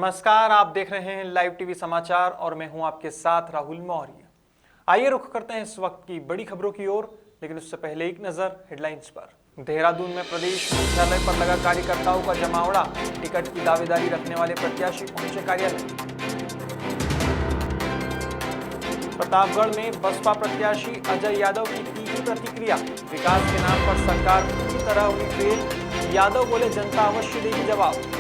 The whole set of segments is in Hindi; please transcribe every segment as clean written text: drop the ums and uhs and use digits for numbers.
नमस्कार, आप देख रहे हैं लाइव टीवी समाचार और मैं हूं आपके साथ राहुल मौर्य। आइए रुख करते हैं इस वक्त की बड़ी खबरों की ओर, लेकिन उससे पहले एक नजर हेडलाइंस पर। देहरादून में प्रदेश मुख्यालय पर लगा कार्यकर्ताओं का जमावड़ा, टिकट की दावेदारी रखने वाले प्रत्याशी पहुंचे कार्यालय। प्रतापगढ़ में बसपा प्रत्याशी अजय यादव की तीखी प्रतिक्रिया, विकास के नाम पर सरकार पूरी तरह हुई फेल, यादव बोले जनता अवश्य देगी जवाब।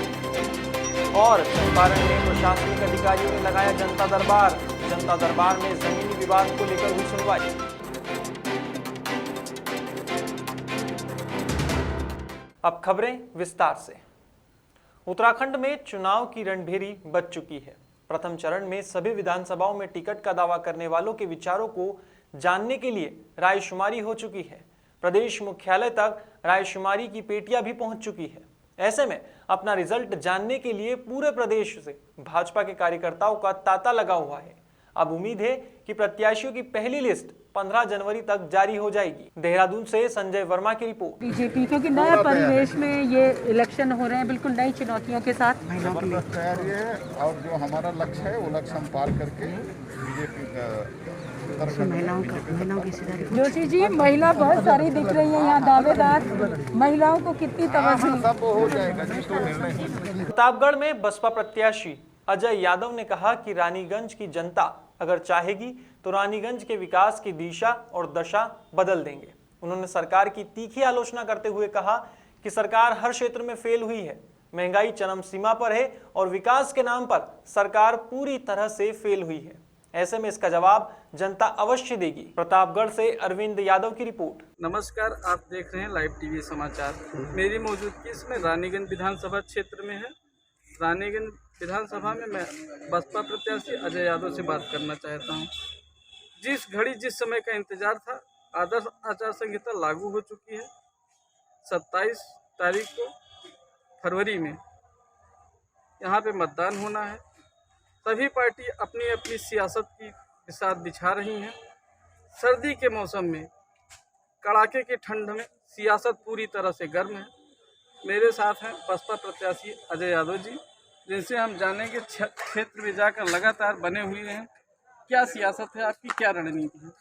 और चंपारण में प्रशासनिक अधिकारियों ने लगाया जनता दरबार में जमीनी विवाद को लेकर हुई सुनवाई। अब खबरें विस्तार से। उत्तराखंड में चुनाव की रणभेरी बज चुकी है। प्रथम चरण में सभी विधानसभाओं में टिकट का दावा करने वालों के विचारों को जानने के लिए रायशुमारी हो चुकी है। प्रदेश मुख्यालय तक रायशुमारी की पेटियां भी पहुंच चुकी है। ऐसे में अपना रिजल्ट जानने के लिए पूरे प्रदेश से भाजपा के कार्यकर्ताओं का तांता लगा हुआ है। अब उम्मीद है कि प्रत्याशियों की पहली लिस्ट 15 जनवरी तक जारी हो जाएगी। देहरादून से संजय वर्मा की रिपोर्ट। बीजेपी क्योंकि नए परिवेश में ये इलेक्शन हो रहे हैं, बिल्कुल नई चुनौतियों के साथ महिलाओं के लिए तैयारी है और जो हमारा लक्ष्य है वो लक्ष्य हम पार करके बीजेपी का महिलाओं की जोशी जी, महिला बहुत सारी दिख रही है यहाँ, दावेदार महिलाओं को कितनी तवज्जो सब हो जाएगा जी, तो निर्णय। प्रतापगढ़ में बसपा प्रत्याशी अजय यादव ने कहा कि रानीगंज की जनता अगर चाहेगी तो रानीगंज के विकास की दिशा और दशा बदल देंगे। उन्होंने सरकार की तीखी आलोचना करते हुए कहा कि सरकार हर क्षेत्र में फेल हुई है, महंगाई चरम सीमा पर है और विकास के नाम पर सरकार पूरी तरह से फेल हुई है। ऐसे में इसका जवाब जनता अवश्य देगी। प्रतापगढ़ से अरविंद यादव की रिपोर्ट। नमस्कार, आप देख रहे हैं लाइव टीवी समाचार। मेरी मौजूदगी इसमें रानीगंज विधानसभा क्षेत्र में है। रानीगंज विधानसभा में मैं बसपा प्रत्याशी अजय यादव से बात करना चाहता हूं। जिस घड़ी जिस समय का इंतजार था, आदर्श आचार संहिता लागू हो चुकी है। 27 तारीख को फरवरी में यहाँ पे मतदान होना है। सभी पार्टी अपनी अपनी सियासत की बिसात बिछा रही हैं। सर्दी के मौसम में कड़ाके की ठंड में सियासत पूरी तरह से गर्म है। मेरे साथ हैं बसपा प्रत्याशी अजय यादव जी, जिनसे हम जानेंगे क्षेत्र में जाकर लगातार बने हुए हैं। क्या सियासत है आपकी, क्या रणनीति है?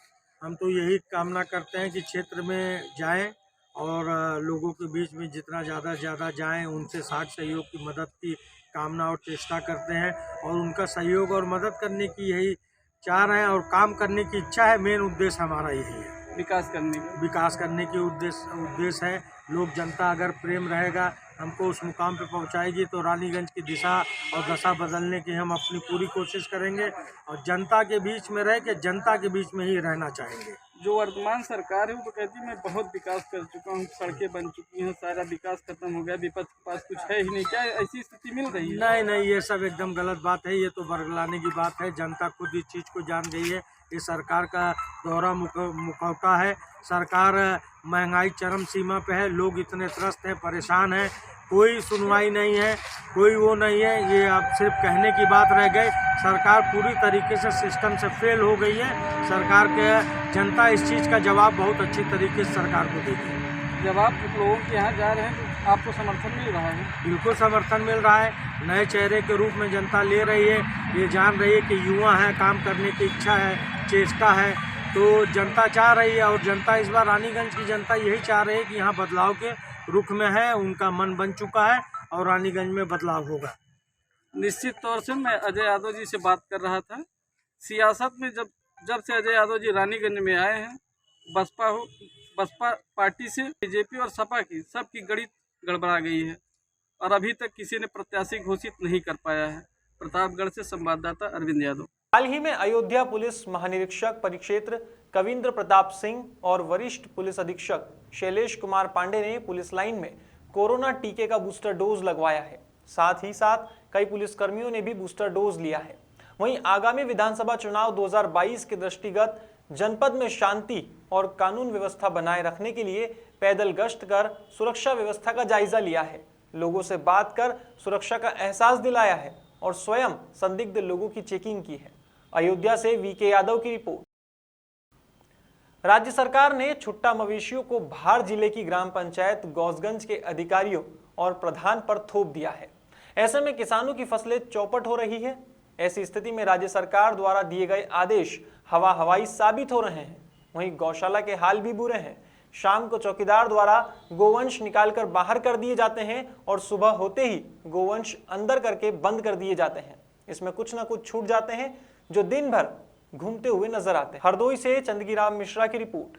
हम तो यही कामना करते हैं कि क्षेत्र में जाएं और लोगों के बीच में जितना ज़्यादा जाएं, उनसे साथ सहयोग की मदद की कामना और चेष्टा करते हैं और उनका सहयोग और मदद करने की यही चाह रहे हैं और काम करने की इच्छा है। मेन उद्देश्य हमारा यही है, विकास करने की उद्देश्य है। लोग जनता अगर प्रेम रहेगा, हमको उस मुकाम पे पहुंचाएगी तो रानीगंज की दिशा और दशा बदलने की हम अपनी पूरी कोशिश करेंगे और जनता के बीच में रह के जनता के बीच में ही रहना चाहेंगे। जो वर्तमान सरकार है वो कहती है मैं बहुत विकास कर चुका हूँ, सड़कें बन चुकी हैं, सारा विकास खत्म हो गया, विपक्ष के पास कुछ है ही नहीं। क्या ऐसी स्थिति मिल रही है? नहीं, ये सब एकदम गलत बात है। ये तो बरगलाने की बात है। जनता खुद इस चीज़ को जान गई है। ये सरकार का दोहरा मुखौटा है। सरकार महंगाई चरम सीमा पे है, लोग इतने त्रस्त हैं, परेशान हैं, कोई सुनवाई नहीं है, कोई वो नहीं है। ये अब सिर्फ कहने की बात रह गई। सरकार पूरी तरीके से सिस्टम से फेल हो गई है। सरकार के जनता इस चीज़ का जवाब बहुत अच्छी तरीके से सरकार को देगी। जब आप लोगों के यहाँ जा रहे हैं तो आपको समर्थन मिल रहा है? बिल्कुल समर्थन मिल रहा है। नए चेहरे के रूप में जनता ले रही है। ये जान रही है कि युवा है, काम करने की इच्छा है, चेष्टा है, तो जनता चाह रही है। और जनता इस बार रानीगंज की जनता यही चाह रही है कि यहाँ बदलाव के रुख में है, उनका मन बन चुका है और रानीगंज में बदलाव होगा। निश्चित तौर से मैं अजय यादव जी से बात कर रहा था। सियासत में जब से अजय यादव जी रानीगंज में आए हैं, बसपा पार्टी से बीजेपी और सपा की सबकी गणित गड़बड़ा गई है और अभी तक किसी ने प्रत्याशी घोषित नहीं कर पाया है। प्रतापगढ़ से संवाददाता अरविंद यादव। हाल ही में अयोध्या पुलिस महानिरीक्षक परिक्षेत्र कविंद्र प्रताप सिंह और वरिष्ठ पुलिस अधीक्षक शैलेश कुमार पांडे ने पुलिस लाइन में कोरोना टीके का बूस्टर डोज लगवाया है। साथ ही साथ कई पुलिसकर्मियों ने भी बूस्टर डोज लिया है। वहीं आगामी विधानसभा चुनाव 2022 के दृष्टिगत जनपद में शांति और कानून व्यवस्था बनाए रखने के लिए पैदल गश्त कर सुरक्षा व्यवस्था का जायजा लिया है, लोगों से बात कर सुरक्षा का एहसास दिलाया है और स्वयं संदिग्ध लोगों की चेकिंग की है। अयोध्या से वीके यादव की रिपोर्ट। राज्य सरकार ने छुट्टा मवेशियों को भार जिले की ग्राम पंचायत गौसगंज के अधिकारियों और प्रधान पर थोप दिया है। ऐसे में किसानों की फसलें चौपट हो रही है। ऐसी स्थिति में राज्य सरकार द्वारा दिए गए आदेश हवाई साबित हो रहे हैं। वहीं गौशाला के हाल भी बुरे हैं। शाम को चौकीदार द्वारा गोवंश निकालकर बाहर कर दिए जाते हैं और सुबह होते ही गोवंश अंदर करके बंद कर दिए जाते हैं। इसमें कुछ ना कुछ छूट जाते हैं जो दिन भर घूमते हुए नजर आते हैं। हरदोई से चंदगीराम मिश्रा की रिपोर्ट।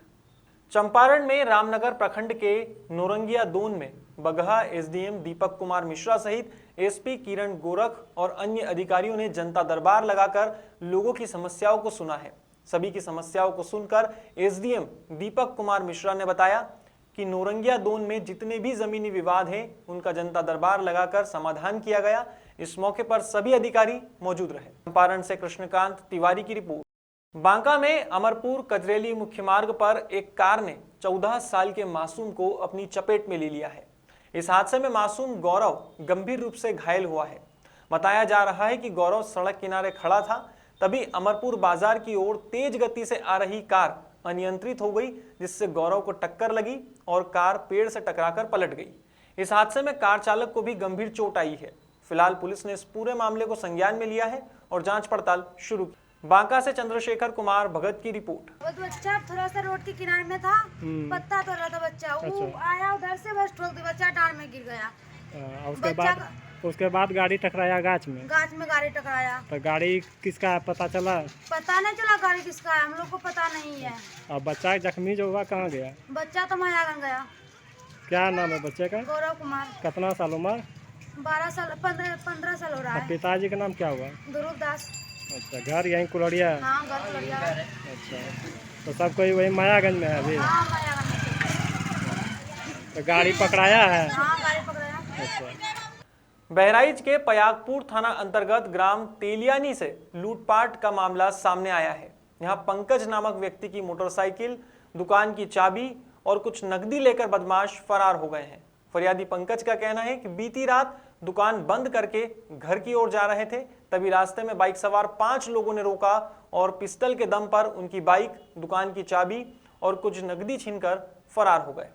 चंपारण में रामनगर प्रखंड के नौरंगिया दोन में बगहा एसडीएम दीपक कुमार मिश्रा सहित एसपी किरण गोरख और अन्य अधिकारियों ने जनता दरबार लगाकर लोगों की समस्याओं को सुना है। सभी की समस्याओं को सुनकर एसडीएम दीपक कुमार मिश्रा ने बताया कि नौरंगिया दोन में जितने भी जमीनी विवाद हैं उनका जनता दरबार लगाकर समाधान किया गया। इस मौके पर सभी अधिकारी मौजूद रहे। चंपारण से कृष्णकांत तिवारी की रिपोर्ट। बांका में अमरपुर कजरेली मुख्य मार्ग पर एक कार ने 14 साल के मासूम को अपनी चपेट में ले लिया है। इस हादसे में मासूम गौरव गंभीर रूप से घायल हुआ है। बताया जा रहा है कि गौरव सड़क किनारे खड़ा था, तभी अमरपुर बाजार की ओर तेज गति से आ रही कार अनियंत्रित हो गई, जिससे गौरव को टक्कर लगी और कार पेड़ से टकराकर पलट गई। इस हादसे में कार चालक को भी गंभीर चोट आई है। फिलहाल पुलिस ने इस पूरे मामले को संज्ञान में लिया है और जांच पड़ताल शुरू की। बांका से चंद्रशेखर कुमार भगत की रिपोर्ट। वो बच्चा थोड़ा सा रोड के किनारे में था, पत्ता तोड़ रहा था बच्चा। वो आया उधर से बस ठोक दिया, बच्चा डांड में गिर गया। उसके बाद गाड़ी टकराया गाछ में गाड़ी टकराया। तो गाड़ी किसका है पता चला? पता नहीं चला गाड़ी किसका है, हम लोग को पता नहीं है। और बच्चा जख्मी जो हुआ कहाँ गया? बच्चा तो मायागंज गया। क्या नाम है बच्चे का? गौरव कुमार। कितना साल उम्र? 12 साल 15 साल हो रहा है। पिताजी का नाम क्या हुआ? ध्रुव दास। अच्छा, घर यहीं कुलड़िया? हाँ, घर कुलड़िया। अच्छा, तो सब कोई वही मायागंज में है अभी? हाँ, मायागंज में। तो गाड़ी पकड़ाया है? हाँ, गाड़ी पकड़ाया। अच्छा। बहराइच के पयागपुर थाना अंतर्गत ग्राम तेलियानी से लूटपाट का मामला सामने आया है। यहां पंकज नामक व्यक्ति की मोटरसाइकिल, दुकान की चाबी और कुछ नकदी लेकर बदमाश फरार हो गए हैं। फरियादी पंकज का कहना है कि बीती रात दुकान बंद करके घर की ओर जा रहे थे, तभी रास्ते में बाइक सवार 5 लोगों ने रोका और पिस्टल के दम पर उनकी बाइक, दुकान की चाबी और कुछ नकदी छीनकर फरार हो गए।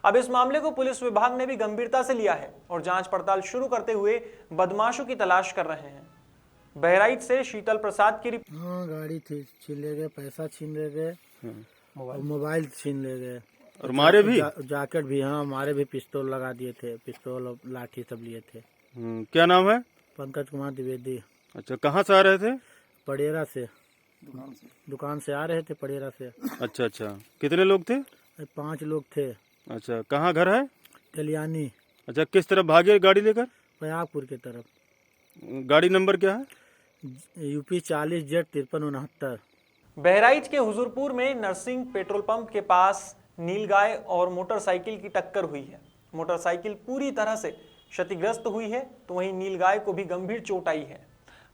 अब इस मामले को पुलिस विभाग ने भी गंभीरता से लिया है और जांच पड़ताल शुरू करते हुए बदमाशों की तलाश कर रहे हैं। बहराइच से शीतल प्रसाद की रिपोर्ट। हाँ, गाड़ी थी, छीन ले गए, पैसा छीन ले गए, मोबाइल छीन ले गए और मारे भी? जैकेट भी। हाँ, हमारे भी पिस्तौल लगा दिए थे, पिस्तौल और लाठी सब लिए थे। क्या नाम है? पंकज कुमार द्विवेदी। अच्छा, कहाँ से आ रहे थे? पड़ेरा से। दुकान से आ रहे थे पड़ेरा से। अच्छा अच्छा, कितने लोग थे? 5 लोग थे। अच्छा, कहाँ घर है? तेलियानी। अच्छा, किस तरफ भागे गाड़ी लेकर? पयागपुर की तरफ। गाड़ी नंबर क्या है? UP 40 Z 5369। बहराइच के हुजूरपुर में नरसिंह पेट्रोल पंप के पास नीलगाय और मोटरसाइकिल की टक्कर हुई है। मोटरसाइकिल पूरी तरह से क्षतिग्रस्त हुई है, तो वहीं नीलगाय को भी गंभीर चोट आई है।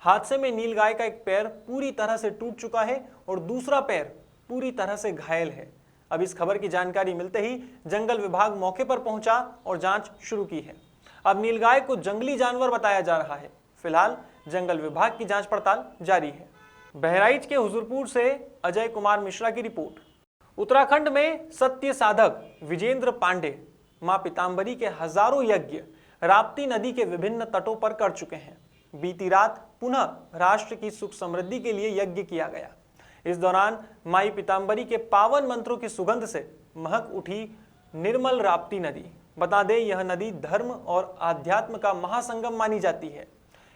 हादसे में नीलगाय का एक पैर पूरी तरह से टूट चुका है और दूसरा पैर पूरी तरह से घायल है। अब इस खबर की जानकारी मिलते ही जंगल विभाग मौके पर पहुंचा और जांच शुरू की है। अब नीलगाय को जंगली जानवर बताया जा रहा है। फिलहाल जंगल विभाग की जांच पड़ताल जारी है। बहराइच के हुजूरपुर से अजय कुमार मिश्रा की रिपोर्ट। उत्तराखंड में सत्य साधक विजेंद्र पांडे मां पीताम्बरी के हजारों यज्ञ राप्ती नदी के विभिन्न तटों पर कर चुके हैं। बीती रात पुनः राष्ट्र की सुख समृद्धि के लिए यज्ञ किया गया। इस दौरान माई पीताम्बरी के पावन मंत्रों की सुगंध से महक उठी निर्मल राप्ती नदी। बता दें, यह नदी धर्म और आध्यात्म का महासंगम मानी जाती है।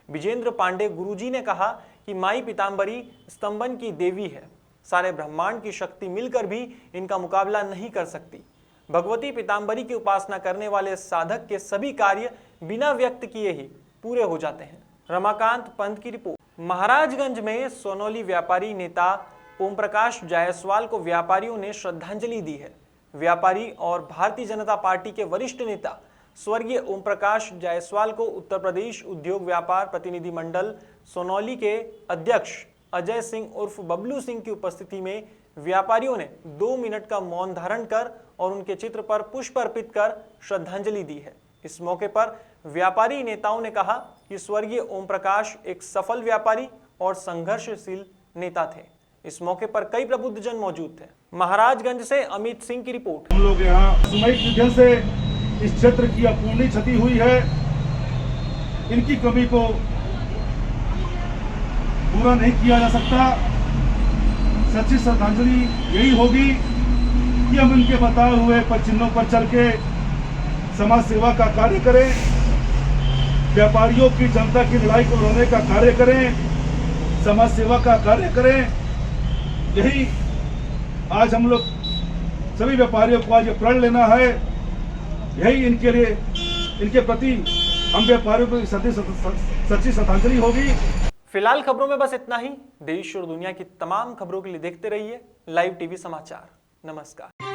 विजेंद्र पांडे गुरुजी ने कहा कि माई पीताम्बरी स्तंभन की देवी है। सारे ब्रह्मांड की शक्ति मिलकर भी इनका मुकाबला नहीं कर सकती। भगवती पीताम्बरी की उपासना करने वाले साधक के सभी कार्य बिना व्यक्त किए ही पूरे हो जाते हैं। रमाकांत पंत की रिपोर्ट। महाराजगंज में सोनौली व्यापारी नेता ओम प्रकाश जायसवाल को व्यापारियों ने श्रद्धांजलि दी है। व्यापारी और भारतीय जनता पार्टी के वरिष्ठ नेता स्वर्गीय ओम प्रकाश जायसवाल को उत्तर प्रदेश उद्योग व्यापार प्रतिनिधि मंडल सोनौली के अध्यक्ष अजय सिंह उर्फ बबलू सिंह की उपस्थिति में व्यापारियों ने 2 मिनट का मौन धारण कर और उनके चित्र पर पुष्प अर्पित कर श्रद्धांजलि दी है। इस मौके पर व्यापारी नेताओं ने कहा कि स्वर्गीय ओम प्रकाश एक सफल व्यापारी और संघर्षशील नेता थे। इस मौके पर कई प्रबुद्धजन मौजूद थे। महाराजगंज से अमित सिंह की रिपोर्ट। हम लोग यहाँ सामयिक निधन से इस क्षेत्र की अपूर्णीय क्षति हुई है। इनकी कमी को पूरा नहीं किया जा सकता। सच्ची श्रद्धांजलि यही होगी कि हम इनके बताए हुए पद चिन्हों पर चल के समाज सेवा का कार्य करें, व्यापारियों की जनता की लड़ाई को लड़ने का कार्य करें, समाज सेवा का कार्य करें। यही आज हम लोग सभी व्यापारियों को आज ये प्रण लेना है। यही इनके लिए, इनके प्रति हम व्यापारियों को सच्ची श्रद्धांजलि होगी। फिलहाल खबरों में बस इतना ही। देश और दुनिया की तमाम खबरों के लिए देखते रहिए लाइव टीवी समाचार। नमस्कार।